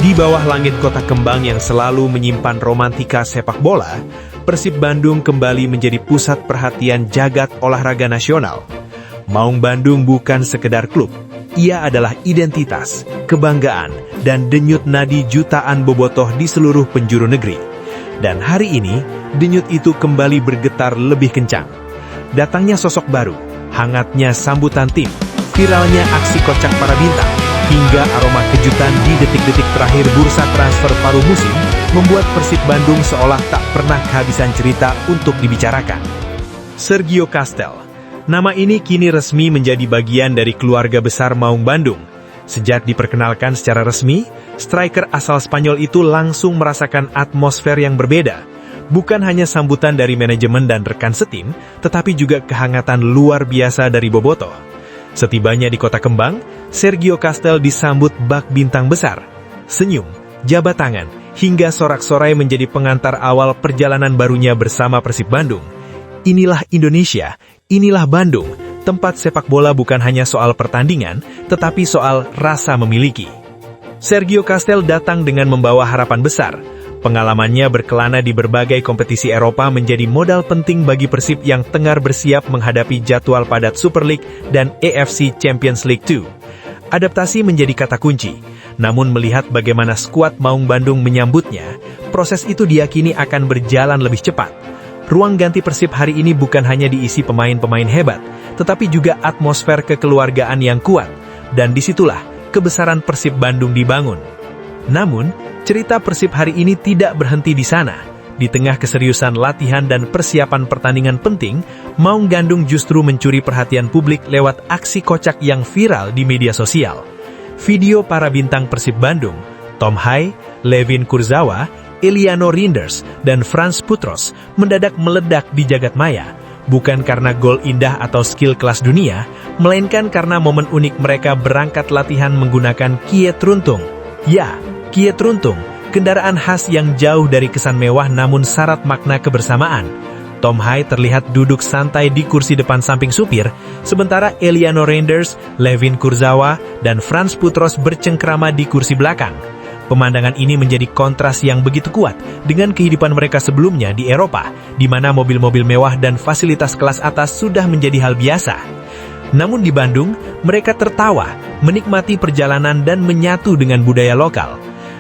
Di bawah langit kota kembang yang selalu menyimpan romantika sepak bola, Persib Bandung kembali menjadi pusat perhatian jagat olahraga nasional. Maung Bandung bukan sekedar klub, ia adalah identitas, kebanggaan, dan denyut nadi jutaan bobotoh di seluruh penjuru negeri. Dan hari ini, denyut itu kembali bergetar lebih kencang. Datangnya sosok baru, hangatnya sambutan tim, viralnya aksi kocak para bintang, hingga aroma kejutan di detik-detik terakhir bursa transfer paruh musim, membuat Persib Bandung seolah tak pernah kehabisan cerita untuk dibicarakan. Sergio Castel. Nama ini kini resmi menjadi bagian dari keluarga besar Maung Bandung. Sejak diperkenalkan secara resmi, striker asal Spanyol itu langsung merasakan atmosfer yang berbeda. Bukan hanya sambutan dari manajemen dan rekan setim, tetapi juga kehangatan luar biasa dari bobotoh. Setibanya di kota kembang, Sergio Castel disambut bak bintang besar. Senyum, jabat tangan, hingga sorak-sorai menjadi pengantar awal perjalanan barunya bersama Persib Bandung. Inilah Indonesia, inilah Bandung, tempat sepak bola bukan hanya soal pertandingan, tetapi soal rasa memiliki. Sergio Castel datang dengan membawa harapan besar. Pengalamannya berkelana di berbagai kompetisi Eropa menjadi modal penting bagi Persib yang tengah bersiap menghadapi jadwal padat Super League dan AFC Champions League 2. Adaptasi menjadi kata kunci, namun melihat bagaimana skuad Maung Bandung menyambutnya, proses itu diyakini akan berjalan lebih cepat. Ruang ganti Persib hari ini bukan hanya diisi pemain-pemain hebat, tetapi juga atmosfer kekeluargaan yang kuat, dan disitulah kebesaran Persib Bandung dibangun. Namun, cerita Persib hari ini tidak berhenti di sana. Di tengah keseriusan latihan dan persiapan pertandingan penting, Maung Bandung justru mencuri perhatian publik lewat aksi kocak yang viral di media sosial. Video para bintang Persib Bandung, Tom Hai, Levin Kurzawa, Eliano Rinders, dan Frans Putros mendadak meledak di jagat maya. Bukan karena gol indah atau skill kelas dunia, melainkan karena momen unik mereka berangkat latihan menggunakan Kia Truntung. Ya, Kia Truntung, kendaraan khas yang jauh dari kesan mewah namun syarat makna kebersamaan. Tom Hai terlihat duduk santai di kursi depan samping supir, sementara Eliano Rinders, Levin Kurzawa, dan Frans Putros bercengkrama di kursi belakang. Pemandangan ini menjadi kontras yang begitu kuat dengan kehidupan mereka sebelumnya di Eropa, di mana mobil-mobil mewah dan fasilitas kelas atas sudah menjadi hal biasa. Namun di Bandung, mereka tertawa, menikmati perjalanan dan menyatu dengan budaya lokal.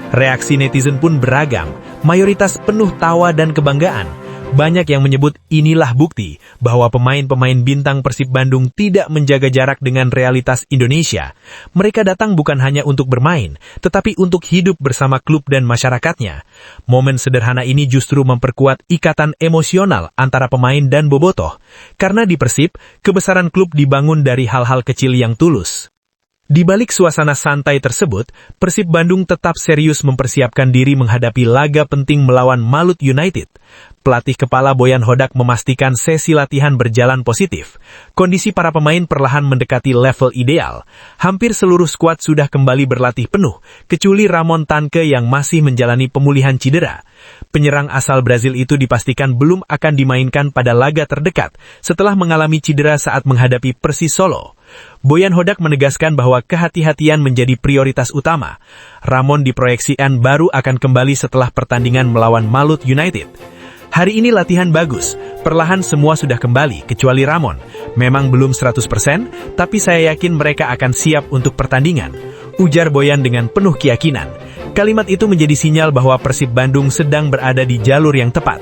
Reaksi netizen pun beragam, mayoritas penuh tawa dan kebanggaan. Banyak yang menyebut inilah bukti bahwa pemain-pemain bintang Persib Bandung tidak menjaga jarak dengan realitas Indonesia. Mereka datang bukan hanya untuk bermain, tetapi untuk hidup bersama klub dan masyarakatnya. Momen sederhana ini justru memperkuat ikatan emosional antara pemain dan bobotoh. Karena di Persib, kebesaran klub dibangun dari hal-hal kecil yang tulus. Di balik suasana santai tersebut, Persib Bandung tetap serius mempersiapkan diri menghadapi laga penting melawan Malut United. Pelatih kepala Boyan Hodak memastikan sesi latihan berjalan positif. Kondisi para pemain perlahan mendekati level ideal. Hampir seluruh skuad sudah kembali berlatih penuh, kecuali Ramon Tanke yang masih menjalani pemulihan cedera. Penyerang asal Brazil itu dipastikan belum akan dimainkan pada laga terdekat setelah mengalami cedera saat menghadapi Persis Solo. Boyan Hodak menegaskan bahwa kehati-hatian menjadi prioritas utama. Ramon diproyeksikan baru akan kembali setelah pertandingan melawan Malut United. Hari ini latihan bagus, perlahan semua sudah kembali, kecuali Ramon. Memang belum 100%, tapi saya yakin mereka akan siap untuk pertandingan, ujar Boyan dengan penuh keyakinan. Kalimat itu menjadi sinyal bahwa Persib Bandung sedang berada di jalur yang tepat.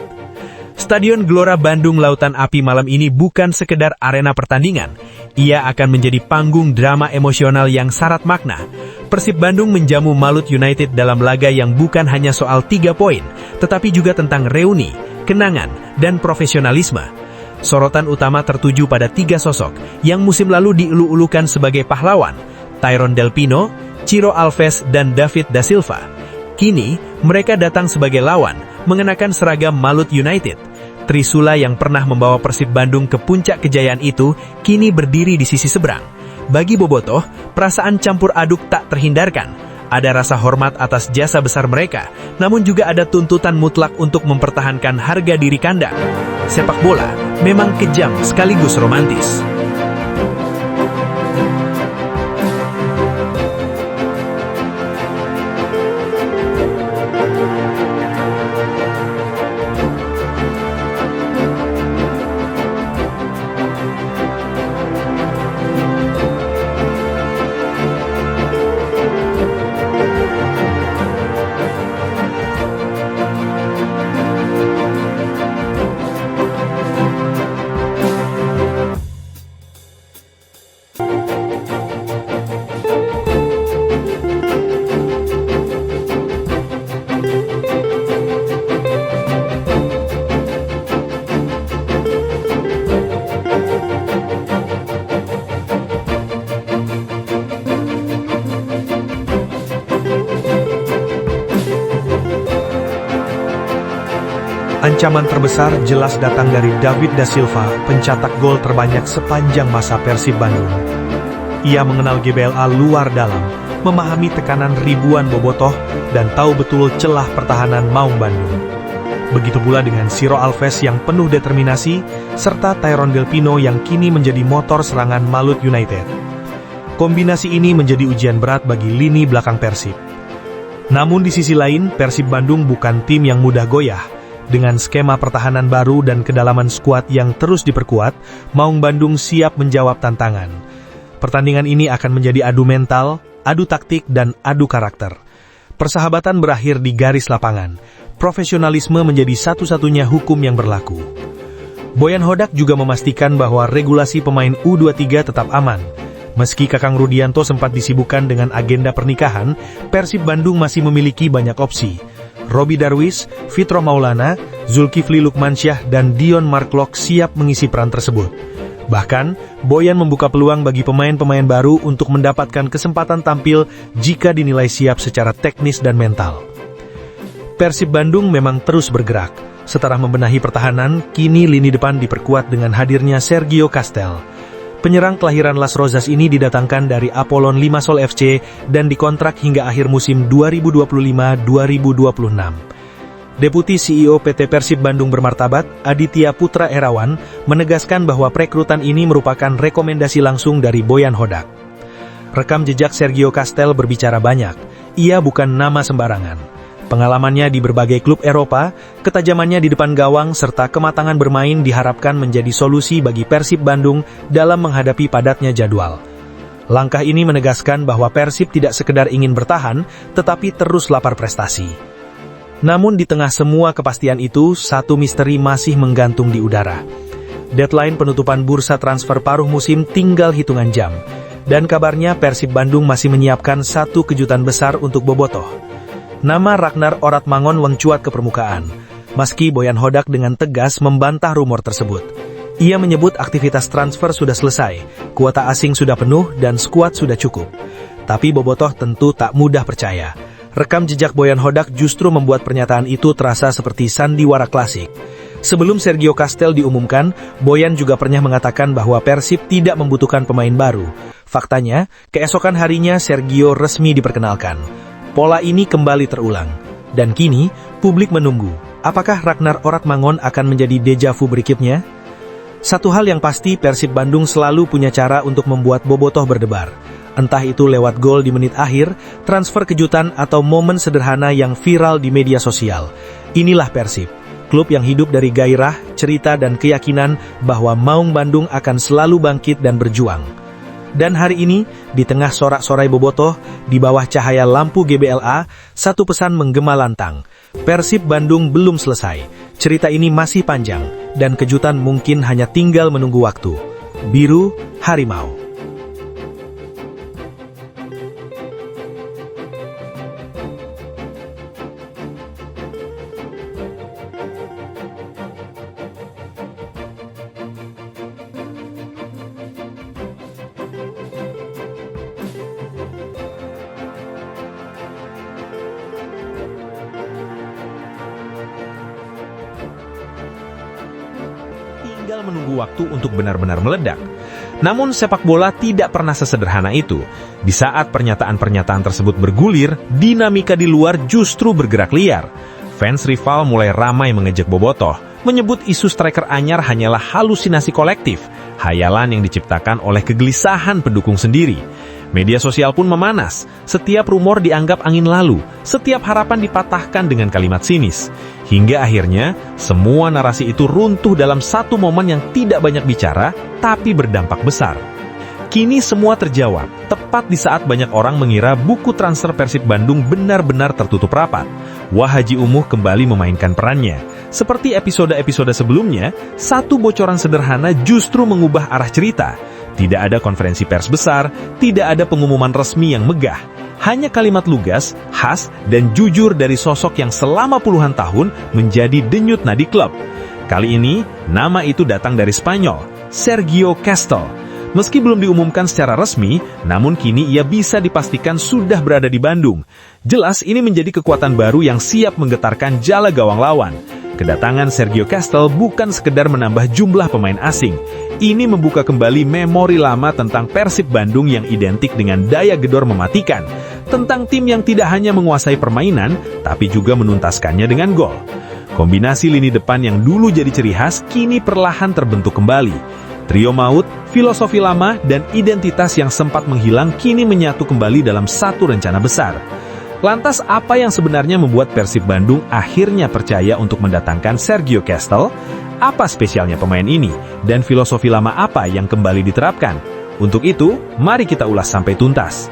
Stadion Gelora Bandung Lautan Api malam ini bukan sekedar arena pertandingan. Ia akan menjadi panggung drama emosional yang syarat makna. Persib Bandung menjamu Malut United dalam laga yang bukan hanya soal 3 poin, tetapi juga tentang reuni, kenangan, dan profesionalisme. Sorotan utama tertuju pada 3 sosok yang musim lalu dielu-elukan sebagai pahlawan, Tyron Del Pino, Ciro Alves, dan David da Silva. Kini, mereka datang sebagai lawan, mengenakan seragam Malut United. Trisula yang pernah membawa Persib Bandung ke puncak kejayaan itu, kini berdiri di sisi seberang. Bagi bobotoh, perasaan campur aduk tak terhindarkan. Ada rasa hormat atas jasa besar mereka, namun juga ada tuntutan mutlak untuk mempertahankan harga diri kandang. Sepak bola memang kejam sekaligus romantis. Ancaman terbesar jelas datang dari David da Silva, pencetak gol terbanyak sepanjang masa Persib Bandung. Ia mengenal GBLA luar dalam, memahami tekanan ribuan bobotoh, dan tahu betul celah pertahanan Maung Bandung. Begitu pula dengan Ciro Alves yang penuh determinasi, serta Tyrone Del Pino yang kini menjadi motor serangan Malut United. Kombinasi ini menjadi ujian berat bagi lini belakang Persib. Namun di sisi lain, Persib Bandung bukan tim yang mudah goyah. Dengan skema pertahanan baru dan kedalaman skuad yang terus diperkuat, Maung Bandung siap menjawab tantangan. Pertandingan ini akan menjadi adu mental, adu taktik, dan adu karakter. Persahabatan berakhir di garis lapangan. Profesionalisme menjadi satu-satunya hukum yang berlaku. Boyan Hodak juga memastikan bahwa regulasi pemain U23 tetap aman. Meski Kakang Rudianto sempat disibukkan dengan agenda pernikahan, Persib Bandung masih memiliki banyak opsi. Robi Darwis, Fitro Maulana, Zulkifli Lukmansyah, dan Dion Marklock siap mengisi peran tersebut. Bahkan, Boyan membuka peluang bagi pemain-pemain baru untuk mendapatkan kesempatan tampil jika dinilai siap secara teknis dan mental. Persib Bandung memang terus bergerak. Setelah membenahi pertahanan, kini lini depan diperkuat dengan hadirnya Sergio Castel. Penyerang kelahiran Las Rozas ini didatangkan dari Apollon Limassol FC dan dikontrak hingga akhir musim 2025-2026. Deputi CEO PT Persib Bandung Bermartabat, Aditya Putra Erawan, menegaskan bahwa perekrutan ini merupakan rekomendasi langsung dari Boyan Hodak. Rekam jejak Sergio Castel berbicara banyak. Ia bukan nama sembarangan. Pengalamannya di berbagai klub Eropa, ketajamannya di depan gawang, serta kematangan bermain diharapkan menjadi solusi bagi Persib Bandung dalam menghadapi padatnya jadwal. Langkah ini menegaskan bahwa Persib tidak sekedar ingin bertahan, tetapi terus lapar prestasi. Namun di tengah semua kepastian itu, satu misteri masih menggantung di udara. Deadline penutupan bursa transfer paruh musim tinggal hitungan jam. Dan kabarnya Persib Bandung masih menyiapkan satu kejutan besar untuk bobotoh. Nama Ragnar Oratmangun mencuat ke permukaan, meski Boyan Hodak dengan tegas membantah rumor tersebut. Ia menyebut aktivitas transfer sudah selesai, kuota asing sudah penuh, dan skuad sudah cukup. Tapi bobotoh tentu tak mudah percaya. Rekam jejak Boyan Hodak justru membuat pernyataan itu terasa seperti sandiwara klasik. Sebelum Sergio Castel diumumkan, Boyan juga pernah mengatakan bahwa Persib tidak membutuhkan pemain baru. Faktanya, keesokan harinya Sergio resmi diperkenalkan. Pola ini kembali terulang, dan kini publik menunggu, apakah Ragnar Oratmangun akan menjadi deja vu berikutnya? Satu hal yang pasti, Persib Bandung selalu punya cara untuk membuat bobotoh berdebar. Entah itu lewat gol di menit akhir, transfer kejutan, atau momen sederhana yang viral di media sosial. Inilah Persib, klub yang hidup dari gairah, cerita, dan keyakinan bahwa Maung Bandung akan selalu bangkit dan berjuang. Dan hari ini, di tengah sorak-sorai bobotoh, di bawah cahaya lampu GBLA, satu pesan menggema lantang. Persib Bandung belum selesai. Cerita ini masih panjang, dan kejutan mungkin hanya tinggal menunggu waktu. Biru Harimau. Tinggal menunggu waktu untuk benar-benar meledak. Namun sepak bola tidak pernah sesederhana itu. Di saat pernyataan-pernyataan tersebut bergulir, dinamika di luar justru bergerak liar. Fans rival mulai ramai mengejek bobotoh, menyebut isu striker anyar hanyalah halusinasi kolektif, hayalan yang diciptakan oleh kegelisahan pendukung sendiri. Media sosial pun memanas, setiap rumor dianggap angin lalu, setiap harapan dipatahkan dengan kalimat sinis. Hingga akhirnya, semua narasi itu runtuh dalam satu momen yang tidak banyak bicara, tapi berdampak besar. Kini semua terjawab, tepat di saat banyak orang mengira buku transfer Persib Bandung benar-benar tertutup rapat. Wah Haji Umuh kembali memainkan perannya. Seperti episode-episode sebelumnya, satu bocoran sederhana justru mengubah arah cerita. Tidak ada konferensi pers besar, tidak ada pengumuman resmi yang megah. Hanya kalimat lugas, khas, dan jujur dari sosok yang selama puluhan tahun menjadi denyut nadi klub. Kali ini, nama itu datang dari Spanyol, Sergio Castel. Meski belum diumumkan secara resmi, namun kini ia bisa dipastikan sudah berada di Bandung. Jelas ini menjadi kekuatan baru yang siap menggetarkan jala gawang lawan. Kedatangan Sergio Castel bukan sekedar menambah jumlah pemain asing. Ini membuka kembali memori lama tentang Persib Bandung yang identik dengan daya gedor mematikan. Tentang tim yang tidak hanya menguasai permainan, tapi juga menuntaskannya dengan gol. Kombinasi lini depan yang dulu jadi ciri khas, kini perlahan terbentuk kembali. Trio maut, filosofi lama, dan identitas yang sempat menghilang kini menyatu kembali dalam satu rencana besar. Lantas apa yang sebenarnya membuat Persib Bandung akhirnya percaya untuk mendatangkan Sergio Castel? Apa spesialnya pemain ini? Dan filosofi lama apa yang kembali diterapkan? Untuk itu, mari kita ulas sampai tuntas.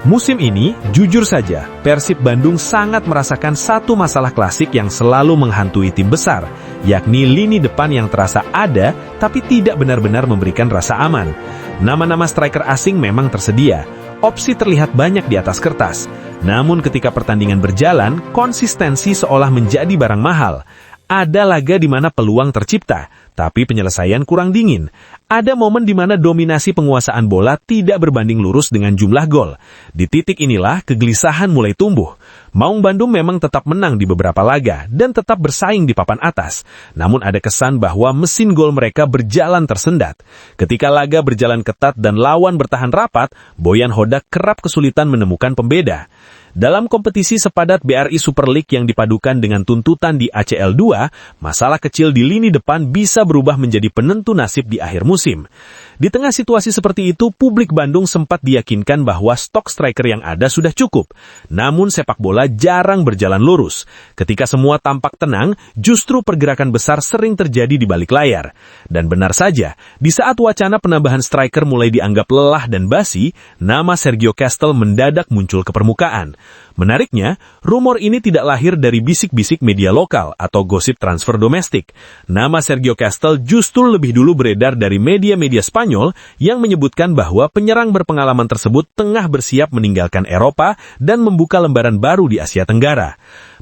Musim ini, jujur saja, Persib Bandung sangat merasakan satu masalah klasik yang selalu menghantui tim besar, yakni lini depan yang terasa ada, tapi tidak benar-benar memberikan rasa aman. Nama-nama striker asing memang tersedia, opsi terlihat banyak di atas kertas. Namun ketika pertandingan berjalan, konsistensi seolah menjadi barang mahal. Ada laga di mana peluang tercipta, tapi penyelesaian kurang dingin. Ada momen di mana dominasi penguasaan bola tidak berbanding lurus dengan jumlah gol. Di titik inilah kegelisahan mulai tumbuh. Maung Bandung memang tetap menang di beberapa laga dan tetap bersaing di papan atas. Namun ada kesan bahwa mesin gol mereka berjalan tersendat. Ketika laga berjalan ketat dan lawan bertahan rapat, Boyan Hodak kerap kesulitan menemukan pembeda. Dalam kompetisi sepadat BRI Super League yang dipadukan dengan tuntutan di ACL2, masalah kecil di lini depan bisa berubah menjadi penentu nasib di akhir musim. Di tengah situasi seperti itu, publik Bandung sempat diyakinkan bahwa stok striker yang ada sudah cukup. Namun sepak bola jarang berjalan lurus. Ketika semua tampak tenang, justru pergerakan besar sering terjadi di balik layar. Dan benar saja, di saat wacana penambahan striker mulai dianggap lelah dan basi, nama Sergio Castel mendadak muncul ke permukaan. Menariknya, rumor ini tidak lahir dari bisik-bisik media lokal atau gosip transfer domestik. Nama Sergio Castel justru lebih dulu beredar dari media-media Spanyol yang menyebutkan bahwa penyerang berpengalaman tersebut tengah bersiap meninggalkan Eropa dan membuka lembaran baru di Asia Tenggara.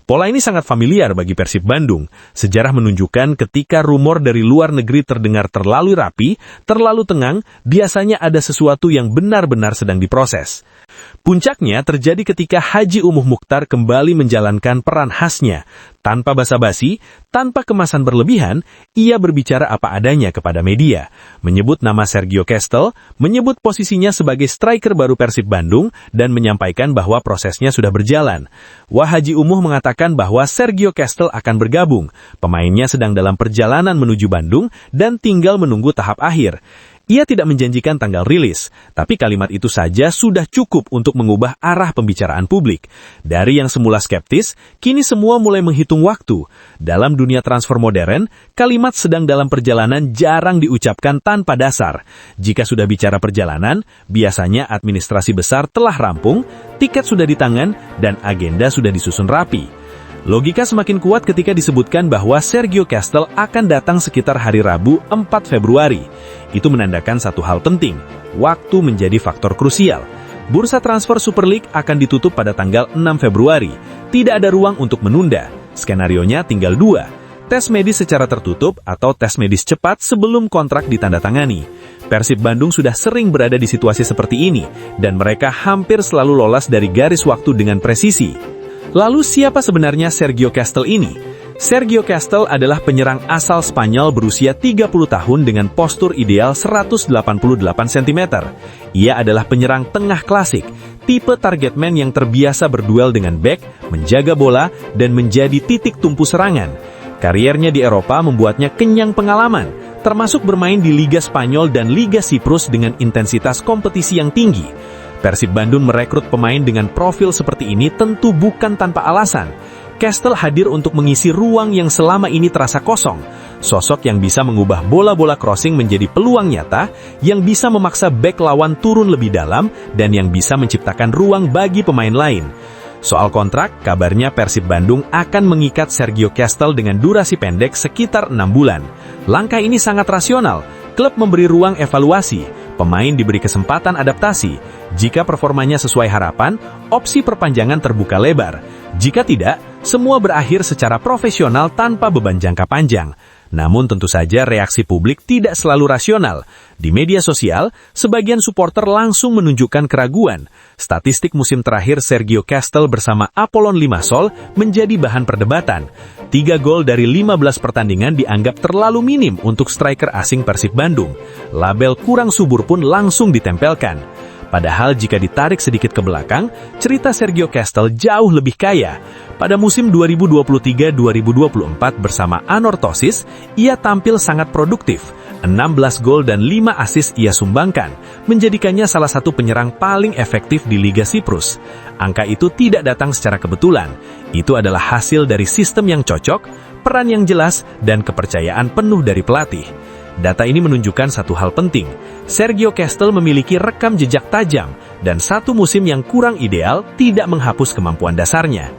Pola ini sangat familiar bagi Persib Bandung. Sejarah menunjukkan ketika rumor dari luar negeri terdengar terlalu rapi, terlalu tenang, biasanya ada sesuatu yang benar-benar sedang diproses. Puncaknya terjadi ketika Haji Umuh Mukhtar kembali menjalankan peran khasnya. Tanpa basa-basi, tanpa kemasan berlebihan, ia berbicara apa adanya kepada media. Menyebut nama Sergio Castel, menyebut posisinya sebagai striker baru Persib Bandung, dan menyampaikan bahwa prosesnya sudah berjalan. Wah, Haji Umuh mengatakan bahwa Sergio Castel akan bergabung. Pemainnya sedang dalam perjalanan menuju Bandung dan tinggal menunggu tahap akhir. Ia tidak menjanjikan tanggal rilis, tapi kalimat itu saja sudah cukup untuk mengubah arah pembicaraan publik. Dari yang semula skeptis, kini semua mulai menghitung waktu. Dalam dunia transfer modern, kalimat sedang dalam perjalanan jarang diucapkan tanpa dasar. Jika sudah bicara perjalanan, biasanya administrasi besar telah rampung, tiket sudah di tangan, dan agenda sudah disusun rapi. Logika semakin kuat ketika disebutkan bahwa Sergio Castel akan datang sekitar hari Rabu 4 Februari. Itu menandakan satu hal penting, waktu menjadi faktor krusial. Bursa transfer Super League akan ditutup pada tanggal 6 Februari. Tidak ada ruang untuk menunda. Skenarionya tinggal dua. Tes medis secara tertutup atau tes medis cepat sebelum kontrak ditandatangani. Persib Bandung sudah sering berada di situasi seperti ini, dan mereka hampir selalu lolos dari garis waktu dengan presisi. Lalu siapa sebenarnya Sergio Castel ini? Sergio Castel adalah penyerang asal Spanyol berusia 30 tahun dengan postur ideal 188 cm. Ia adalah penyerang tengah klasik, tipe target man yang terbiasa berduel dengan bek, menjaga bola, dan menjadi titik tumpu serangan. Kariernya di Eropa membuatnya kenyang pengalaman, termasuk bermain di Liga Spanyol dan Liga Siprus dengan intensitas kompetisi yang tinggi. Persib Bandung merekrut pemain dengan profil seperti ini tentu bukan tanpa alasan. Castel hadir untuk mengisi ruang yang selama ini terasa kosong. Sosok yang bisa mengubah bola-bola crossing menjadi peluang nyata, yang bisa memaksa bek lawan turun lebih dalam, dan yang bisa menciptakan ruang bagi pemain lain. Soal kontrak, kabarnya Persib Bandung akan mengikat Sergio Castel dengan durasi pendek sekitar 6 bulan. Langkah ini sangat rasional. Klub memberi ruang evaluasi, pemain diberi kesempatan adaptasi. Jika performanya sesuai harapan, opsi perpanjangan terbuka lebar. Jika tidak, semua berakhir secara profesional tanpa beban jangka panjang. Namun tentu saja reaksi publik tidak selalu rasional. Di media sosial, sebagian supporter langsung menunjukkan keraguan. Statistik musim terakhir Sergio Castel bersama Apollon Limassol menjadi bahan perdebatan. 3 gol dari 15 pertandingan dianggap terlalu minim untuk striker asing Persib Bandung. Label kurang subur pun langsung ditempelkan. Padahal jika ditarik sedikit ke belakang, cerita Sergio Castel jauh lebih kaya. Pada musim 2023-2024 bersama Anorthosis, ia tampil sangat produktif. 16 gol dan 5 assist ia sumbangkan, menjadikannya salah satu penyerang paling efektif di Liga Siprus. Angka itu tidak datang secara kebetulan. Itu adalah hasil dari sistem yang cocok, peran yang jelas, dan kepercayaan penuh dari pelatih. Data ini menunjukkan satu hal penting. Sergio Castel memiliki rekam jejak tajam, dan satu musim yang kurang ideal tidak menghapus kemampuan dasarnya.